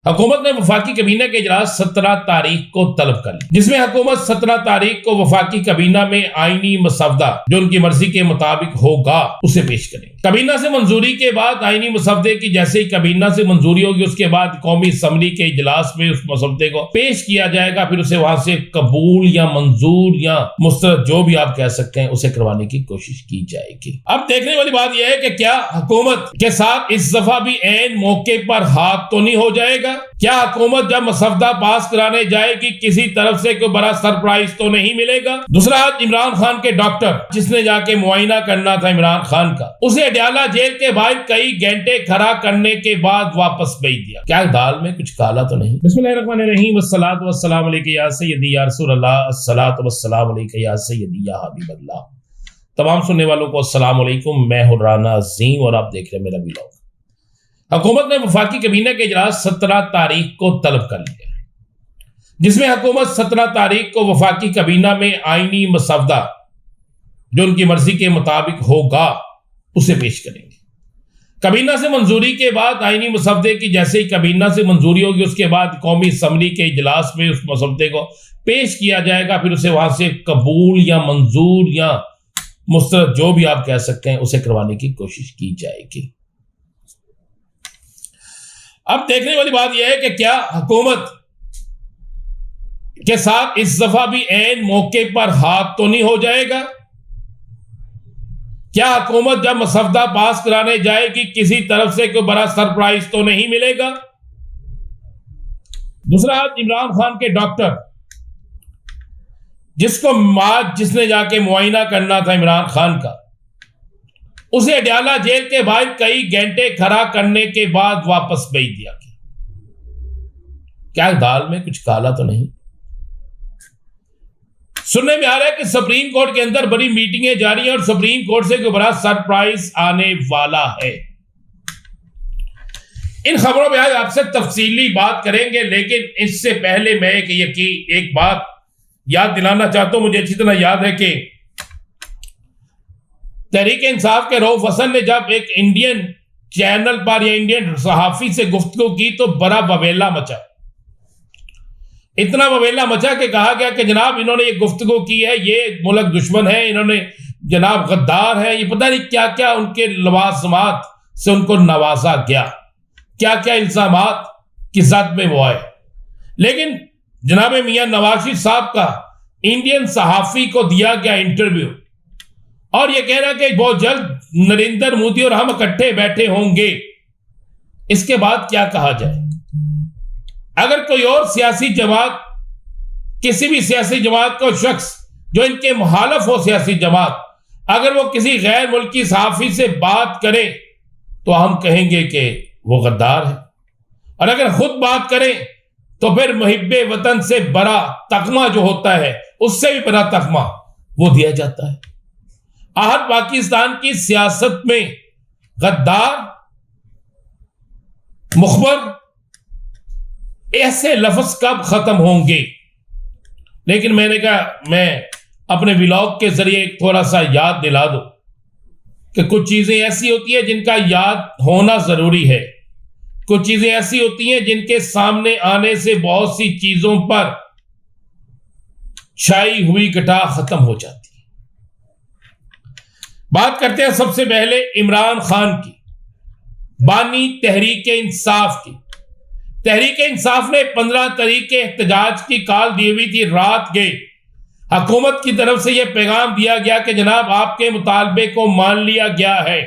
حکومت نے وفاقی کابینہ کے اجلاس 17 تاریخ کو طلب کر لی، جس میں حکومت 17 تاریخ کو وفاقی کابینہ میں آئینی مسودہ جو ان کی مرضی کے مطابق ہوگا اسے پیش کریں۔ کابینہ سے منظوری کے بعد آئینی مسودے کی جیسے ہی کابینہ سے منظوری ہوگی اس کے بعد قومی اسمبلی کے اجلاس میں اس مسودے کو پیش کیا جائے گا، پھر اسے وہاں سے قبول یا منظور یا مسترد جو بھی آپ کہہ سکتے ہیں اسے کروانے کی کوشش کی جائے گی۔ اب دیکھنے والی بات یہ ہے کہ کیا حکومت کے ساتھ اس دفعہ بھی عین موقع پر ہاتھ تو نہیں ہو جائے گا؟ کیا حکومت جب مسودہ پاس کرانے جائے گی کسی طرف سے کوئی بڑا سرپرائز تو نہیں ملے گا؟ دوسرا، عمران خان کے ڈاکٹر جس نے جا کے معائنہ کرنا تھا عمران خان کا، اسے اڈیالہ جیل کے باہر کئی گھنٹے کھڑا کرنے کے بعد واپس بھیج دیا۔ کیا دال میں کچھ کالا تو نہیں؟ بسم اللہ الرحمن الرحیم، والصلاۃ والسلام علیک یا سیدی یا رسول اللہ، الصلاۃ والسلام علیک یا سیدی یا حبیب اللہ۔ تمام سننے والوں کو السلام علیکم، میں ہوں رانا عظیم اور آپ دیکھ رہے ہیں میرا ویلاگ۔ حکومت نے وفاقی کابینہ کے اجلاس 17 تاریخ کو طلب کر لیا، جس میں حکومت 17 تاریخ کو وفاقی کابینہ میں آئینی مسودہ جو ان کی مرضی کے مطابق ہوگا اسے پیش کریں گے۔ کابینہ سے منظوری کے بعد آئینی مسودے کی جیسے ہی کابینہ سے منظوری ہوگی اس کے بعد قومی اسمبلی کے اجلاس میں اس مسودے کو پیش کیا جائے گا، پھر اسے وہاں سے قبول یا منظور یا مسترد جو بھی آپ کہہ سکتے ہیں اسے کروانے کی کوشش کی جائے گی۔ اب دیکھنے والی بات یہ ہے کہ کیا حکومت کے ساتھ اس دفعہ بھی عین موقع پر ہاتھ تو نہیں ہو جائے گا؟ کیا حکومت جب مسودہ پاس کرانے جائے گی کسی طرف سے کوئی بڑا سرپرائز تو نہیں ملے گا؟ دوسرا، عمران خان کے ڈاکٹر جس نے جا کے معائنہ کرنا تھا عمران خان کا، اسے اڈیالہ جیل کے باہر کئی گھنٹے کھڑا کرنے کے بعد واپس بھیج دیا گیا۔ کیا دال میں کچھ کالا تو نہیں؟ سننے میں آ رہا ہے کہ سپریم کورٹ کے اندر بڑی میٹنگیں جاری ہیں اور سپریم کورٹ سے کوئی بڑا سرپرائز آنے والا ہے۔ ان خبروں میں آج آپ سے تفصیلی بات کریں گے، لیکن اس سے پہلے میں ایک بات یاد دلانا چاہتا ہوں۔ مجھے اچھی طرح یاد ہے کہ تحریک انصاف کے رؤف حسن نے جب ایک انڈین چینل پر یا انڈین صحافی سے گفتگو کی تو بڑا بویلا مچا، اتنا بویلا مچا کہ کہا گیا کہ جناب انہوں نے یہ گفتگو کی ہے، یہ ملک دشمن ہے، انہوں نے جناب غدار ہے، یہ پتہ نہیں کیا کیا ان کے لوازمات سے ان کو نوازا گیا، کیا کیا الزامات کی زد میں وہ آئے۔ لیکن جناب میاں نواز شریف صاحب کا انڈین صحافی کو دیا گیا انٹرویو اور یہ کہہ رہا کہ بہت جلد نریندر مودی اور ہم اکٹھے بیٹھے ہوں گے، اس کے بعد کیا کہا جائے؟ اگر کوئی اور سیاسی جماعت، کسی بھی سیاسی جماعت کو شخص جو ان کے مخالف ہو سیاسی جماعت، اگر وہ کسی غیر ملکی صحافی سے بات کرے تو ہم کہیں گے کہ وہ غدار ہے، اور اگر خود بات کریں تو پھر محب وطن سے بڑا تغمہ جو ہوتا ہے اس سے بھی بڑا تغمہ وہ دیا جاتا ہے۔ آج پاکستان کی سیاست میں غدار، مخبر ایسے لفظ کب ختم ہوں گے؟ لیکن میں نے کہا میں اپنے ولاگ کے ذریعے ایک تھوڑا سا یاد دلا دوں کہ کچھ چیزیں ایسی ہوتی ہیں جن کا یاد ہونا ضروری ہے، کچھ چیزیں ایسی ہوتی ہیں جن کے سامنے آنے سے بہت سی چیزوں پر چھائی ہوئی گٹا ختم ہو جاتی ہے۔ بات کرتے ہیں سب سے پہلے عمران خان کی، بانی تحریک انصاف کی۔ تحریک انصاف نے 15 تاریخ کے احتجاج کی کال دی ہوئی تھی، رات گئے حکومت کی طرف سے یہ پیغام دیا گیا کہ جناب آپ کے مطالبے کو مان لیا گیا ہے۔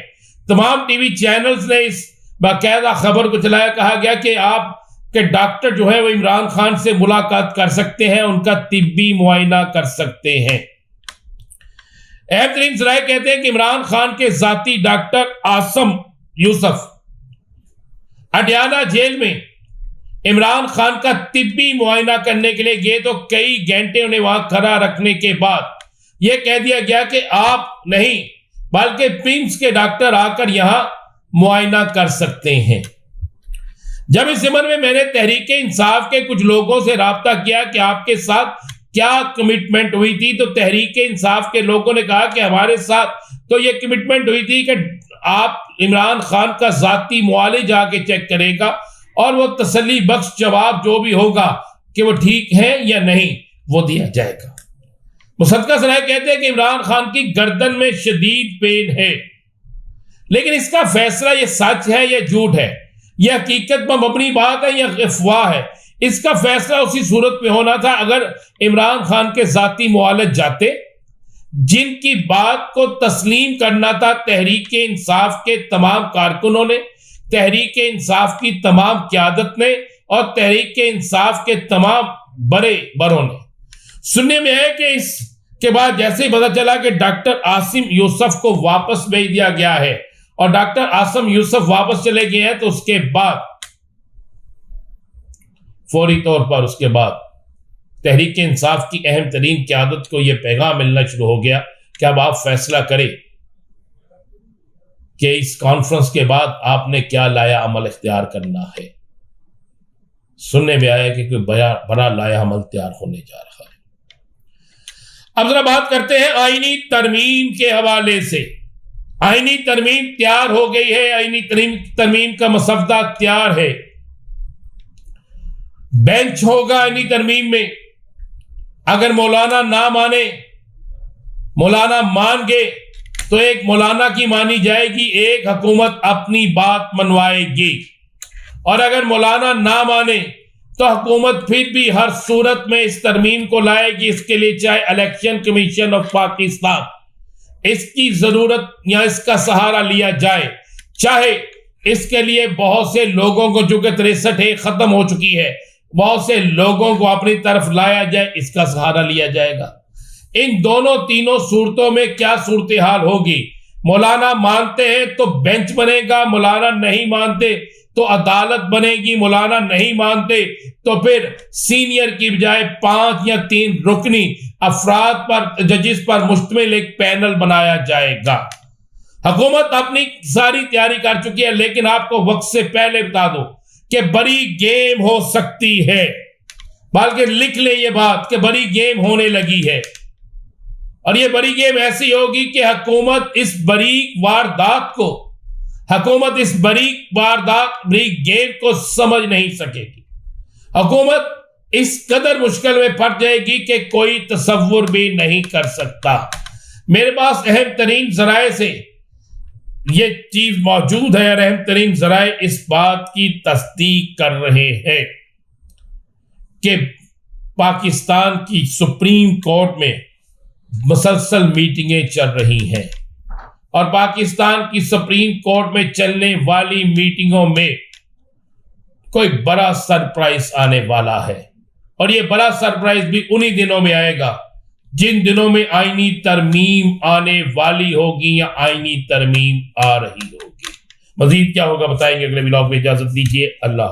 تمام ٹی وی چینلز نے اس باقاعدہ خبر کو چلایا، کہا گیا کہ آپ کے ڈاکٹر جو ہے وہ عمران خان سے ملاقات کر سکتے ہیں، ان کا طبی معائنہ کر سکتے ہیں۔ اہم ترین ذرائع کہتے ہیں کہ عمران خان کے ذاتی ڈاکٹر عاصم یوسف اڈیالہ جیل میں عمران خان کا طبی معائنہ کرنے کے لیے گئے تو کئی گھنٹے انہیں وہاں کھڑا رکھنے کے بعد یہ کہہ دیا گیا کہ آپ نہیں بلکہ پمس کے ڈاکٹر آ کر یہاں معائنہ کر سکتے ہیں۔ جب اس ضمن میں میں نے تحریک انصاف کے کچھ لوگوں سے رابطہ کیا کہ آپ کے ساتھ کیا کمٹمنٹ ہوئی تھی، تو تحریک انصاف کے لوگوں نے کہا کہ ہمارے ساتھ تو یہ کمٹمنٹ ہوئی تھی کہ آپ عمران خان کا ذاتی معالج آ کے چیک کرے گا اور وہ تسلی بخش جواب جو بھی ہوگا کہ وہ ٹھیک ہے یا نہیں وہ دیا جائے گا۔ مصدقہ سرائے کہتے ہیں کہ عمران خان کی گردن میں شدید پین ہے، لیکن اس کا فیصلہ یہ سچ ہے یا جھوٹ ہے، یہ حقیقت پر مبنی بات ہے یا افواہ ہے، اس کا فیصلہ اسی صورت میں ہونا تھا اگر عمران خان کے ذاتی معالج جاتے، جن کی بات کو تسلیم کرنا تھا تحریک انصاف کے تمام کارکنوں نے، تحریک انصاف کی تمام قیادت نے اور تحریک انصاف کے تمام بڑے بڑوں نے۔ سننے میں ہے کہ اس کے بعد جیسے ہی پتہ چلا کہ ڈاکٹر عاصم یوسف کو واپس بھیج دیا گیا ہے اور ڈاکٹر عاصم یوسف واپس چلے گئے ہیں، تو اس کے بعد فوری طور پر اس کے بعد تحریک انصاف کی اہم ترین قیادت کو یہ پیغام ملنا شروع ہو گیا کہ اب آپ فیصلہ کریں کہ اس کانفرنس کے بعد آپ نے کیا لایا عمل اختیار کرنا ہے۔ سننے میں آیا کہ کوئی بڑا لایا عمل تیار ہونے جا رہا ہے۔ اب ذرا بات کرتے ہیں آئینی ترمیم کے حوالے سے۔ آئینی ترمیم تیار ہو گئی ہے، آئینی ترمیم کا مسودہ تیار ہے، بینچ ہوگا آئینی ترمیم میں۔ اگر مولانا نہ مانے، مولانا مان گئے تو ایک مولانا کی مانی جائے گی، ایک حکومت اپنی بات منوائے گی، اور اگر مولانا نہ مانے تو حکومت پھر بھی ہر صورت میں اس ترمیم کو لائے گی۔ اس کے لیے چاہے الیکشن کمیشن آف پاکستان اس کی ضرورت یا اس کا سہارا لیا جائے، چاہے اس کے لیے بہت سے لوگوں کو، جو کہ 63 ختم ہو چکی ہے، بہت سے لوگوں کو اپنی طرف لایا جائے، اس کا سہارا لیا جائے گا۔ ان دونوں تینوں صورتوں میں کیا صورتحال ہوگی؟ مولانا مانتے ہیں تو بینچ بنے گا، مولانا نہیں مانتے تو عدالت بنے گی، مولانا نہیں مانتے تو پھر سینئر کی بجائے 5 یا 3 رکنی افراد پر، ججز پر مشتمل ایک پینل بنایا جائے گا۔ حکومت اپنی ساری تیاری کر چکی ہے، لیکن آپ کو وقت سے پہلے بتا دو کہ بڑی گیم ہو سکتی ہے، بلکہ لکھ لیں یہ بات کہ بڑی گیم ہونے لگی ہے، اور یہ بڑی گیم ایسی ہوگی کہ حکومت اس بریک گیم کو سمجھ نہیں سکے گی۔ حکومت اس قدر مشکل میں پھٹ جائے گی کہ کوئی تصور بھی نہیں کر سکتا۔ میرے پاس اہم ترین ذرائع سے یہ چیز موجود ہے، اور اہم ترین ذرائع اس بات کی تصدیق کر رہے ہیں کہ پاکستان کی سپریم کورٹ میں مسلسل میٹنگیں چل رہی ہیں، اور پاکستان کی سپریم کورٹ میں چلنے والی میٹنگوں میں کوئی بڑا سرپرائز آنے والا ہے، اور یہ بڑا سرپرائز بھی انہی دنوں میں آئے گا جن دنوں میں آئینی ترمیم آنے والی ہوگی یا آئینی ترمیم آ رہی ہوگی۔ مزید کیا ہوگا بتائیں گے اگلے ولاگ میں۔ اجازت دیجیے، اللہ